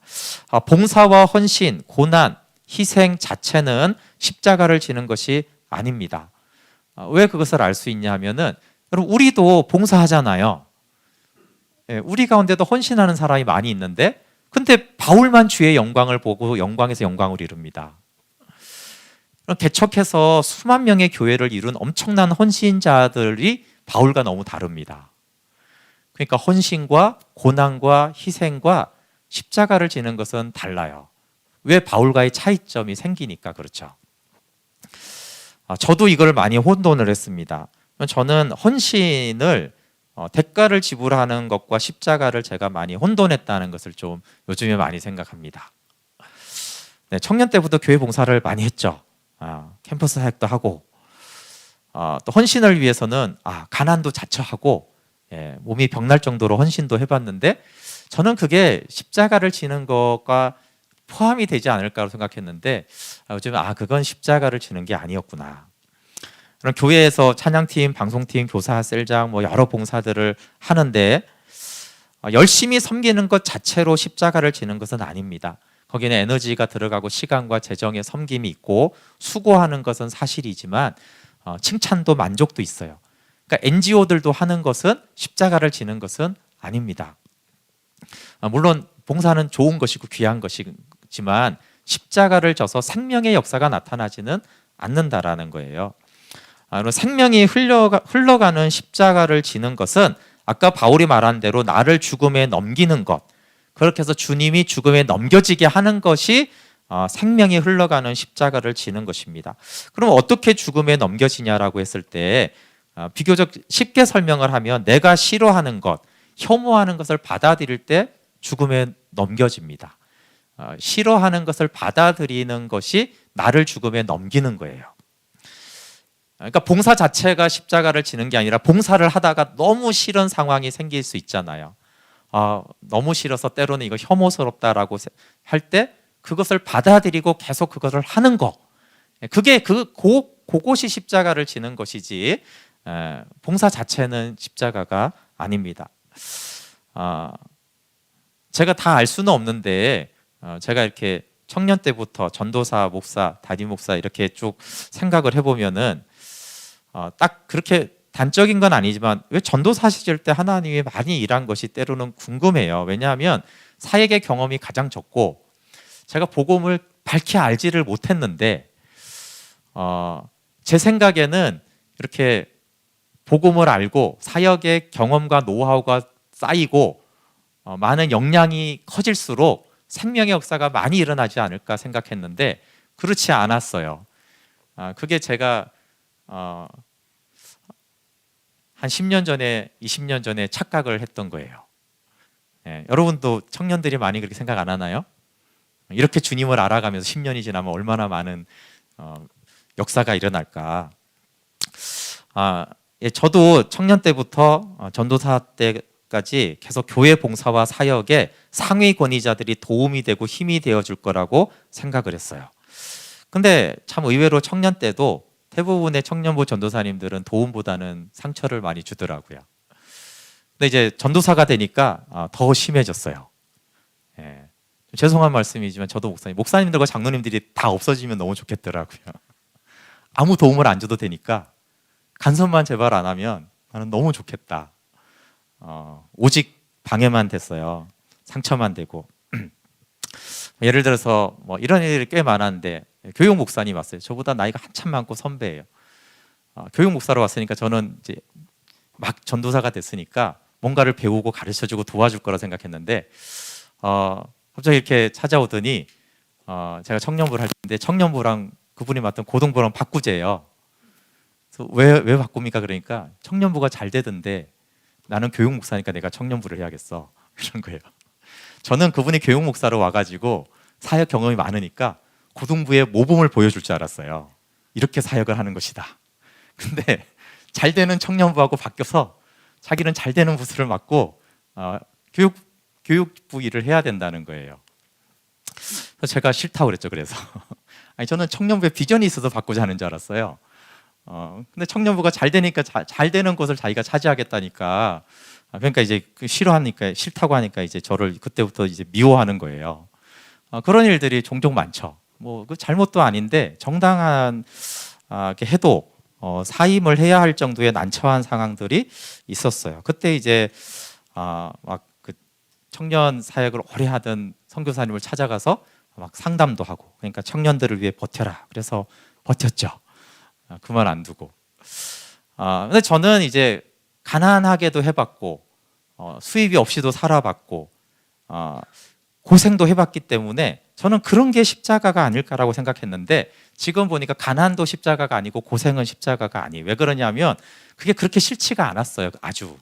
봉사와 헌신, 고난, 희생 자체는 십자가를 지는 것이 아닙니다. 왜 그것을 알 수 있냐 하면은, 여러분, 우리도 봉사하잖아요. 우리 가운데도 헌신하는 사람이 많이 있는데, 근데 바울만 주의 영광을 보고 영광에서 영광을 이룹니다. 개척해서 수만 명의 교회를 이룬 엄청난 헌신자들이 바울과 너무 다릅니다. 그러니까 헌신과 고난과 희생과 십자가를 지는 것은 달라요. 왜? 바울과의 차이점이 생기니까 그렇죠. 저도 이걸 많이 혼돈을 했습니다. 저는 헌신을 대가를 지불하는 것과 십자가를 제가 많이 혼돈했다는 것을 좀 요즘에 많이 생각합니다. 네, 청년 때부터 교회 봉사를 많이 했죠. 캠퍼스 사역도 하고, 또 헌신을 위해서는 가난도 자처하고, 몸이 병날 정도로 헌신도 해봤는데, 저는 그게 십자가를 지는 것과 포함이 되지 않을까 생각했는데, 요즘 그건 십자가를 지는 게 아니었구나. 그럼 교회에서 찬양팀, 방송팀, 교사, 셀장 여러 봉사들을 하는데 열심히 섬기는 것 자체로 십자가를 지는 것은 아닙니다. 거기는 에너지가 들어가고 시간과 재정의 섬김이 있고 수고하는 것은 사실이지만 칭찬도 만족도 있어요. 그러니까 NGO들도 하는 것은 십자가를 지는 것은 아닙니다. 물론 봉사는 좋은 것이고 귀한 것이지만 십자가를 져서 생명의 역사가 나타나지는 않는다라는 거예요. 생명이 흘러가는 십자가를 지는 것은 아까 바울이 말한 대로 나를 죽음에 넘기는 것, 그렇게 해서 주님이 죽음에 넘겨지게 하는 것이 생명이 흘러가는 십자가를 지는 것입니다. 그럼 어떻게 죽음에 넘겨지냐라고 했을 때 비교적 쉽게 설명을 하면, 내가 싫어하는 것, 혐오하는 것을 받아들일 때 죽음에 넘겨집니다. 싫어하는 것을 받아들이는 것이 나를 죽음에 넘기는 거예요. 그러니까 봉사 자체가 십자가를 지는 게 아니라, 봉사를 하다가 너무 싫은 상황이 생길 수 있잖아요. 너무 싫어서 때로는 이거 혐오스럽다라고 할 때 그것을 받아들이고 계속 그것을 하는 거, 그게 그것이 십자가를 지는 것이지 봉사 자체는 십자가가 아닙니다. 제가 다 알 수는 없는데 제가 이렇게 청년 때부터 전도사, 목사, 담임 목사 이렇게 쭉 생각을 해보면은 딱 그렇게 단적인 건 아니지만 왜 전도사 시절 때 하나님이 많이 일한 것이 때로는 궁금해요. 왜냐하면 사역의 경험이 가장 적고 제가 복음을 밝히 알지를 못했는데 제 생각에는 이렇게 복음을 알고 사역의 경험과 노하우가 쌓이고 많은 역량이 커질수록 생명의 역사가 많이 일어나지 않을까 생각했는데 그렇지 않았어요. 그게 제가 한 10년 전에 20년 전에 착각을 했던 거예요. 여러분도 청년들이 많이 그렇게 생각 안 하나요? 이렇게 주님을 알아가면서 10년이 지나면 얼마나 많은 역사가 일어날까. 저도 청년 때부터 전도사 때까지 계속 교회 봉사와 사역에 상위 권위자들이 도움이 되고 힘이 되어줄 거라고 생각을 했어요. 근데 참 의외로 청년 때도 대부분의 청년부 전도사님들은 도움보다는 상처를 많이 주더라고요. 근데 이제 전도사가 되니까 더 심해졌어요. 죄송한 말씀이지만 저도 목사님들과 장로님들이 다 없어지면 너무 좋겠더라고요. 아무 도움을 안 줘도 되니까 간섭만 제발 안 하면 나는 너무 좋겠다. 오직 방해만 됐어요. 상처만 되고. 예를 들어서 이런 일이 꽤 많았는데 교육 목사님 왔어요. 저보다 나이가 한참 많고 선배예요. 교육 목사로 왔으니까 저는 이제 막 전도사가 됐으니까 뭔가를 배우고 가르쳐주고 도와줄 거라 생각했는데 갑자기 이렇게 찾아오더니 제가 청년부를 할 텐데 청년부랑 그분이 맡은 고등부랑 바꾸재요. 그래서 왜 바꿉니까? 그러니까 청년부가 잘 되던데 나는 교육 목사니까 내가 청년부를 해야겠어. 이런 거예요. 저는 그분이 교육 목사로 와가지고 사역 경험이 많으니까 고등부에 모범을 보여줄 줄 알았어요. 이렇게 사역을 하는 것이다. 근데 잘 되는 청년부하고 바뀌어서 자기는 잘 되는 부서를 맡고 교육부 일을 해야 된다는 거예요. 그래서 제가 싫다고 그랬죠. 그래서 아니, 저는 청년부에 비전이 있어서 바꾸자 하는 줄 알았어요. 근데 청년부가 잘 되니까 잘 되는 곳을 자기가 차지하겠다니까, 그러니까 이제 싫어하니까, 싫다고 하니까 이제 저를 그때부터 이제 미워하는 거예요. 그런 일들이 종종 많죠. 뭐 그 잘못도 아닌데 정당한 이렇게 해도 사임을 해야 할 정도의 난처한 상황들이 있었어요. 그때 이제 막 그 청년 사역을 오래 하던 선교사님을 찾아가서 막 상담도 하고, 그러니까 청년들을 위해 버텨라. 그래서 버텼죠. 그만 안 두고. 근데 저는 이제 가난하게도 해봤고, 수입이 없이도 살아봤고, 고생도 해봤기 때문에 저는 그런 게 십자가가 아닐까라고 생각했는데, 지금 보니까 가난도 십자가가 아니고 고생은 십자가가 아니에요. 왜 그러냐면 그게 그렇게 싫지가 않았어요. 아주.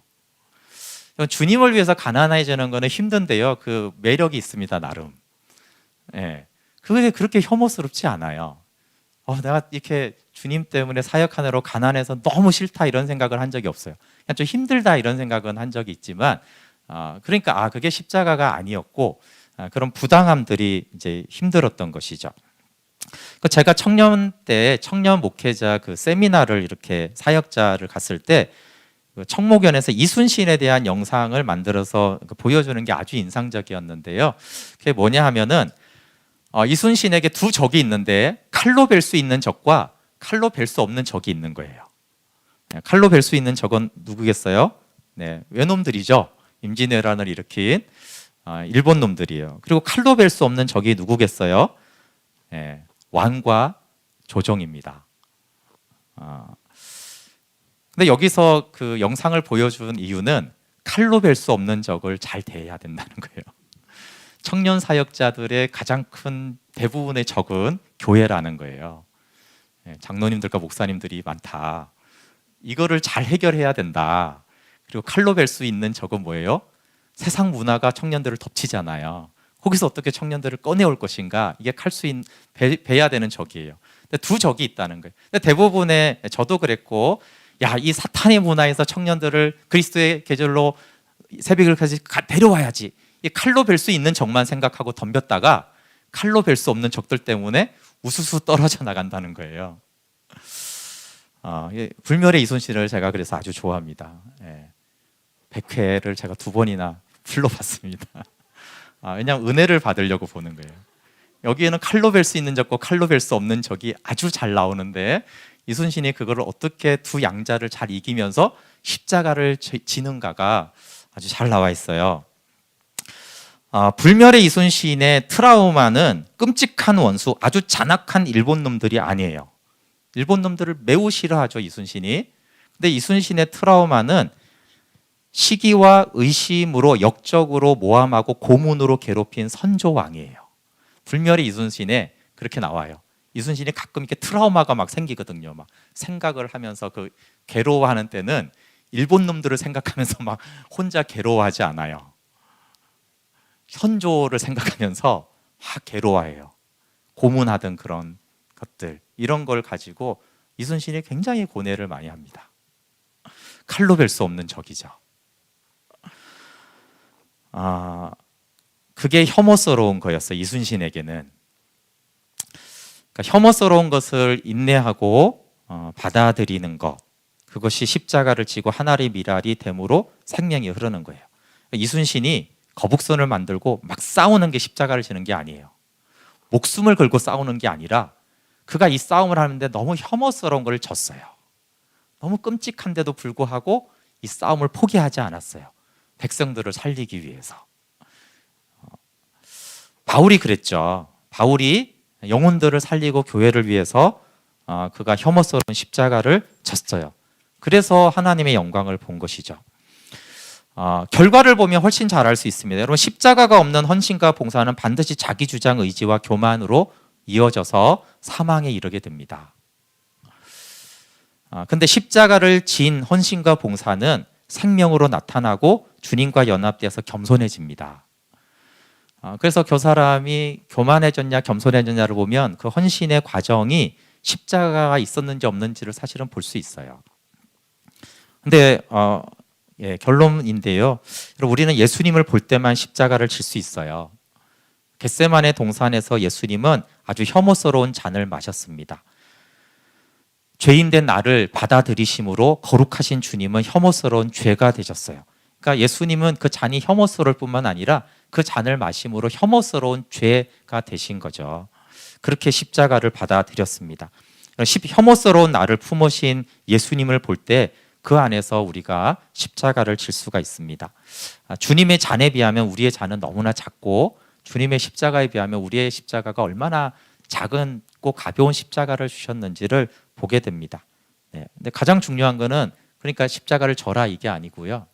주님을 위해서 가난해지는 거는 힘든데요, 그 매력이 있습니다. 나름. 예, 그게 그렇게 혐오스럽지 않아요. 내가 이렇게 주님 때문에 사역하느라고 가난해서 너무 싫다 이런 생각을 한 적이 없어요. 그냥 좀 힘들다 이런 생각은 한 적이 있지만, 그러니까 그게 십자가가 아니었고, 그런 부당함들이 이제 힘들었던 것이죠. 제가 청년 때 청년 목회자 그 세미나를 이렇게 사역자를 갔을 때 청목연에서 이순신에 대한 영상을 만들어서 보여주는 게 아주 인상적이었는데요. 그게 뭐냐 하면은 이순신에게 두 적이 있는데 칼로 벨 수 있는 적과 칼로 벨 수 없는 적이 있는 거예요. 칼로 벨 수 있는 적은 누구겠어요? 네, 외놈들이죠. 임진왜란을 일으킨 일본 놈들이에요. 그리고 칼로 벨 수 없는 적이 누구겠어요? 네, 왕과 조정입니다. 근데 여기서 그 영상을 보여준 이유는 칼로 벨 수 없는 적을 잘 대해야 된다는 거예요. 청년 사역자들의 가장 큰 대부분의 적은 교회라는 거예요. 장로님들과 목사님들이 많다. 이거를 잘 해결해야 된다. 그리고 칼로 벨 수 있는 적은 뭐예요? 세상 문화가 청년들을 덮치잖아요. 거기서 어떻게 청년들을 꺼내올 것인가? 이게 베야 되는 적이에요. 근데 두 적이 있다는 거예요. 근데 대부분의, 저도 그랬고, 이 사탄의 문화에서 청년들을 그리스도의 계절로 새벽을까지 데려와야지. 이 칼로 벨 수 있는 적만 생각하고 덤볐다가 칼로 벨 수 없는 적들 때문에 우수수 떨어져 나간다는 거예요. 불멸의 이순신을 제가 그래서 아주 좋아합니다. 100회를 제가 2번이나 불러봤습니다. 왜냐하면 은혜를 받으려고 보는 거예요. 여기에는 칼로 벨 수 있는 적과 칼로 벨 수 없는 적이 아주 잘 나오는데, 이순신이 그거를 어떻게 두 양자를 잘 이기면서 십자가를 지는가가 아주 잘 나와 있어요. 불멸의 이순신의 트라우마는 끔찍한 원수, 아주 잔악한 일본 놈들이 아니에요. 일본 놈들을 매우 싫어하죠, 이순신이. 근데 이순신의 트라우마는 시기와 의심으로 역적으로 모함하고 고문으로 괴롭힌 선조왕이에요. 불멸의 이순신에 그렇게 나와요. 이순신이 가끔 이렇게 트라우마가 막 생기거든요. 막 생각을 하면서 그 괴로워하는 때는 일본 놈들을 생각하면서 막 혼자 괴로워하지 않아요. 선조를 생각하면서 막 괴로워해요. 고문하던 그런 것들, 이런 걸 가지고 이순신이 굉장히 고뇌를 많이 합니다. 칼로 벨 수 없는 적이죠. 그게 혐오스러운 거였어요, 이순신에게는. 그러니까 혐오스러운 것을 인내하고 받아들이는 것, 그것이 십자가를 지고 하나의 미랄이 됨으로 생명이 흐르는 거예요. 이순신이 거북선을 만들고 막 싸우는 게 십자가를 지는 게 아니에요. 목숨을 걸고 싸우는 게 아니라 그가 이 싸움을 하는데 너무 혐오스러운 걸 졌어요. 너무 끔찍한데도 불구하고 이 싸움을 포기하지 않았어요. 백성들을 살리기 위해서. 바울이 그랬죠. 바울이 영혼들을 살리고 교회를 위해서 그가 혐오스러운 십자가를 졌어요. 그래서 하나님의 영광을 본 것이죠. 결과를 보면 훨씬 잘 알 수 있습니다. 여러분, 십자가가 없는 헌신과 봉사는 반드시 자기 주장 의지와 교만으로 이어져서 사망에 이르게 됩니다. 근데 십자가를 진 헌신과 봉사는 생명으로 나타나고 주님과 연합되어서 겸손해집니다. 그래서 사람이 교만해졌냐 겸손해졌냐를 보면 그 헌신의 과정이 십자가가 있었는지 없는지를 사실은 볼 수 있어요. 근데 결론인데요. 우리는 예수님을 볼 때만 십자가를 질 수 있어요. 겟세마네 동산에서 예수님은 아주 혐오스러운 잔을 마셨습니다. 죄인된 나를 받아들이심으로 거룩하신 주님은 혐오스러운 죄가 되셨어요. 그러니까 예수님은 그 잔이 혐오스러울 뿐만 아니라 그 잔을 마심으로 혐오스러운 죄가 되신 거죠. 그렇게 십자가를 받아들였습니다. 혐오스러운 나를 품으신 예수님을 볼 때 그 안에서 우리가 십자가를 질 수가 있습니다. 주님의 잔에 비하면 우리의 잔은 너무나 작고 주님의 십자가에 비하면 우리의 십자가가 얼마나 작고 가벼운 십자가를 주셨는지를 보게 됩니다. 근데 가장 중요한 거는 그러니까 십자가를 져라 이게 아니고요.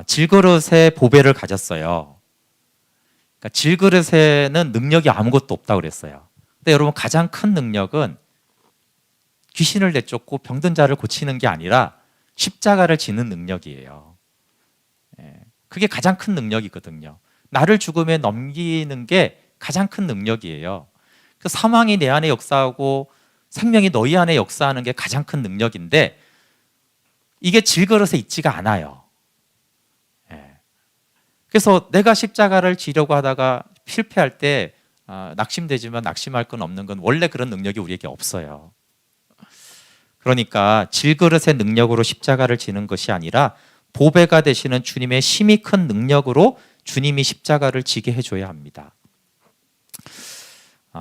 질그릇에 보배를 가졌어요. 그러니까 질그릇에는 능력이 아무것도 없다고 그랬어요. 근데 여러분 가장 큰 능력은 귀신을 내쫓고 병든 자를 고치는 게 아니라 십자가를 지는 능력이에요. 그게 가장 큰 능력이거든요. 나를 죽음에 넘기는 게 가장 큰 능력이에요. 그 사망이 내 안에 역사하고 생명이 너희 안에 역사하는 게 가장 큰 능력인데 이게 질그릇에 있지가 않아요. 그래서 내가 십자가를 지려고 하다가 실패할 때 낙심되지만 낙심할 건 없는 건 원래 그런 능력이 우리에게 없어요. 그러니까 질그릇의 능력으로 십자가를 지는 것이 아니라 보배가 되시는 주님의 힘이 큰 능력으로 주님이 십자가를 지게 해줘야 합니다.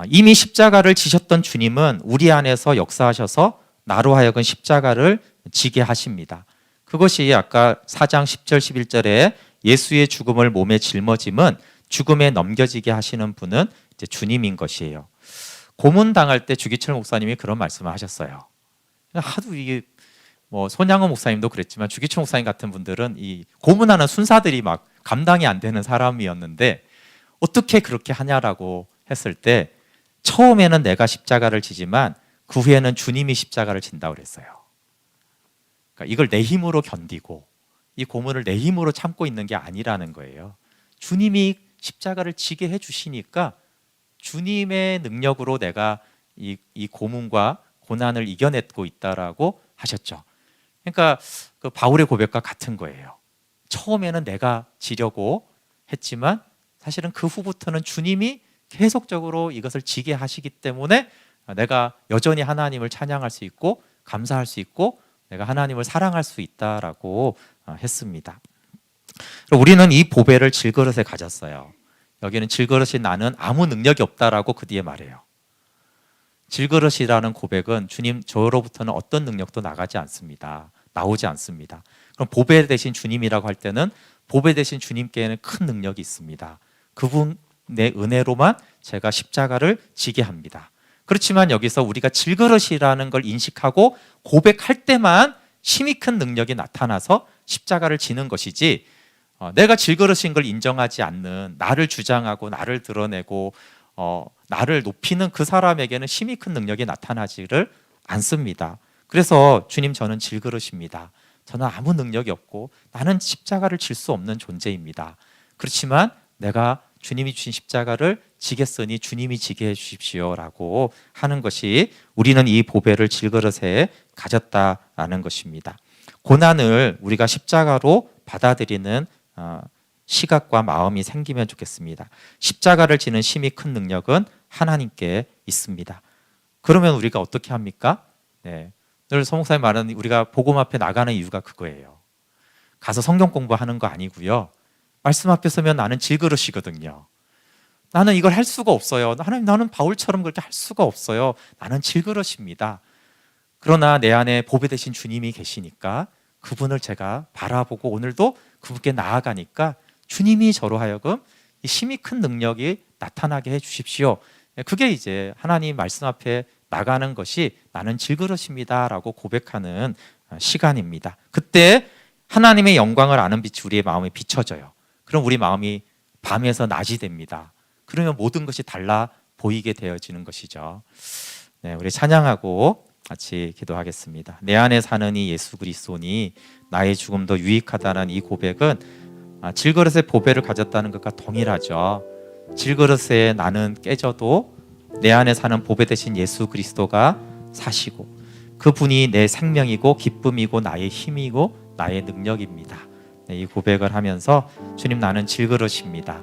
이미 십자가를 지셨던 주님은 우리 안에서 역사하셔서 나로 하여금 십자가를 지게 하십니다. 그것이 아까 4장 10절 11절에 예수의 죽음을 몸에 жил머짐은 죽음에 넘겨지게 하시는 분은 이제 주님인 것이에요. 고문당할 때 주기철 목사님이 그런 말씀을 하셨어요. 하도 이게 손양호 목사님도 그랬지만 주기철 목사님 같은 분들은 이 고문하는 순사들이 막 감당이 안 되는 사람이었는데 어떻게 그렇게 하냐라고 했을 때 처음에는 내가 십자가를 지지만 그 후에는 주님이 십자가를 진다고 그랬어요. 그러니까 이걸 내 힘으로 견디고 이 고문을 내 힘으로 참고 있는 게 아니라는 거예요. 주님이 십자가를 지게 해주시니까 주님의 능력으로 내가 이 고문과 고난을 이겨냈고 있다라고 하셨죠. 그러니까 그 바울의 고백과 같은 거예요. 처음에는 내가 지려고 했지만 사실은 그 후부터는 주님이 계속적으로 이것을 지게 하시기 때문에 내가 여전히 하나님을 찬양할 수 있고 감사할 수 있고 내가 하나님을 사랑할 수 있다라고 했습니다. 우리는 이 보배를 질그릇에 가졌어요. 여기는 질그릇이 나는 아무 능력이 없다라고 그 뒤에 말해요. 질그릇이라는 고백은 주님 저로부터는 어떤 능력도 나오지 않습니다. 그럼 보배 대신 주님이라고 할 때는 보배 대신 주님께는 큰 능력이 있습니다. 그분의 은혜로만 제가 십자가를 지게 합니다. 그렇지만 여기서 우리가 질그릇이라는 걸 인식하고 고백할 때만 힘이 큰 능력이 나타나서 십자가를 지는 것이지 내가 질그릇인 걸 인정하지 않는 나를 주장하고 나를 드러내고 나를 높이는 그 사람에게는 힘이 큰 능력이 나타나지를 않습니다. 그래서 주님 저는 질그릇입니다. 저는 아무 능력이 없고 나는 십자가를 질 수 없는 존재입니다. 그렇지만 내가 주님이 주신 십자가를 지겠으니 주님이 지게 해주십시오라고 하는 것이 우리는 이 보배를 질그릇에 가졌다라는 것입니다. 고난을 우리가 십자가로 받아들이는 시각과 마음이 생기면 좋겠습니다. 십자가를 지는 힘이 큰 능력은 하나님께 있습니다. 그러면 우리가 어떻게 합니까? 늘 서목사님 말은 우리가 복음 앞에 나가는 이유가 그거예요. 가서 성경 공부하는 거 아니고요. 말씀 앞에 서면 나는 질그릇이거든요. 나는 이걸 할 수가 없어요. 나는 바울처럼 그렇게 할 수가 없어요. 나는 질그릇입니다. 그러나 내 안에 보배 되신 주님이 계시니까 그분을 제가 바라보고 오늘도 그분께 나아가니까 주님이 저로 하여금 이 힘이 큰 능력이 나타나게 해주십시오. 그게 이제 하나님 말씀 앞에 나가는 것이 나는 질그릇입니다라고 고백하는 시간입니다. 그때 하나님의 영광을 아는 빛이 우리의 마음에 비춰져요. 그럼 우리 마음이 밤에서 낮이 됩니다. 그러면 모든 것이 달라 보이게 되어지는 것이죠. 우리 찬양하고 같이 기도하겠습니다. 내 안에 사는 이 예수 그리스도니 나의 죽음도 유익하다는 이 고백은 질그릇의 보배를 가졌다는 것과 동일하죠. 질그릇에 나는 깨져도 내 안에 사는 보배 대신 예수 그리스도가 사시고, 그분이 내 생명이고 기쁨이고 나의 힘이고 나의 능력입니다. 이 고백을 하면서 주님, 나는 질그릇입니다.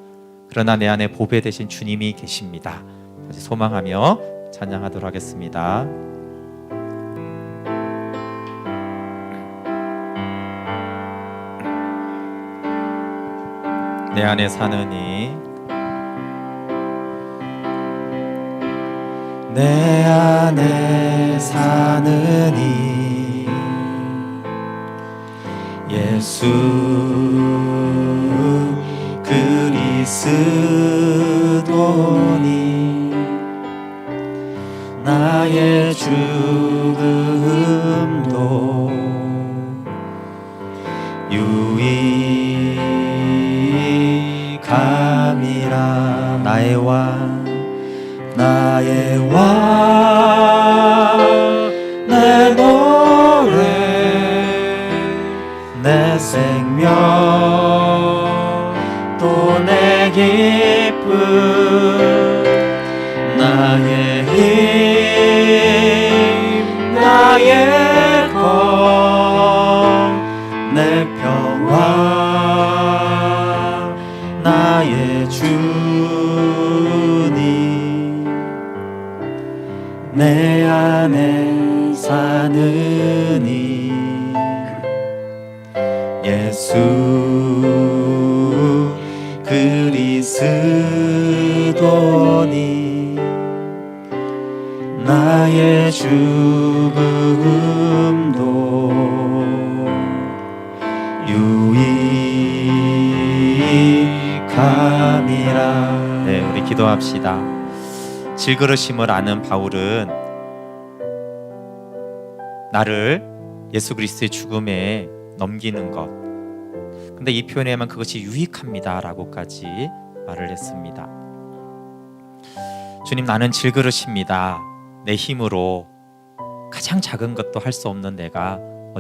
그러나 내 안에 보배 대신 주님이 계십니다. 다시 소망하며 찬양하도록 하겠습니다. 내 안에 사느니, 내 안에 사느니 예수 그리스도니 나의 죽음도 유익함이라. 나의 왕, 나의 왕, 내 노래, 내 생명, 또 내 기쁨, 나의 힘, 나의 것, 내 평화, 나의 주님, 내 안에 사느니 예수 그리스도니 나의 죽음도 유익함이라. 네, 우리 기도합시다. 질그릇임을 아는 바울은 나를 예수 그리스도의 죽음에 넘기는 것, 근데 이 표현에 하면 그것이 유익합니다 라고까지 말을 했습니다. 주님, 나는 질그릇입니다. 내 힘으로 가장 작은 것도 할 수 없는 내가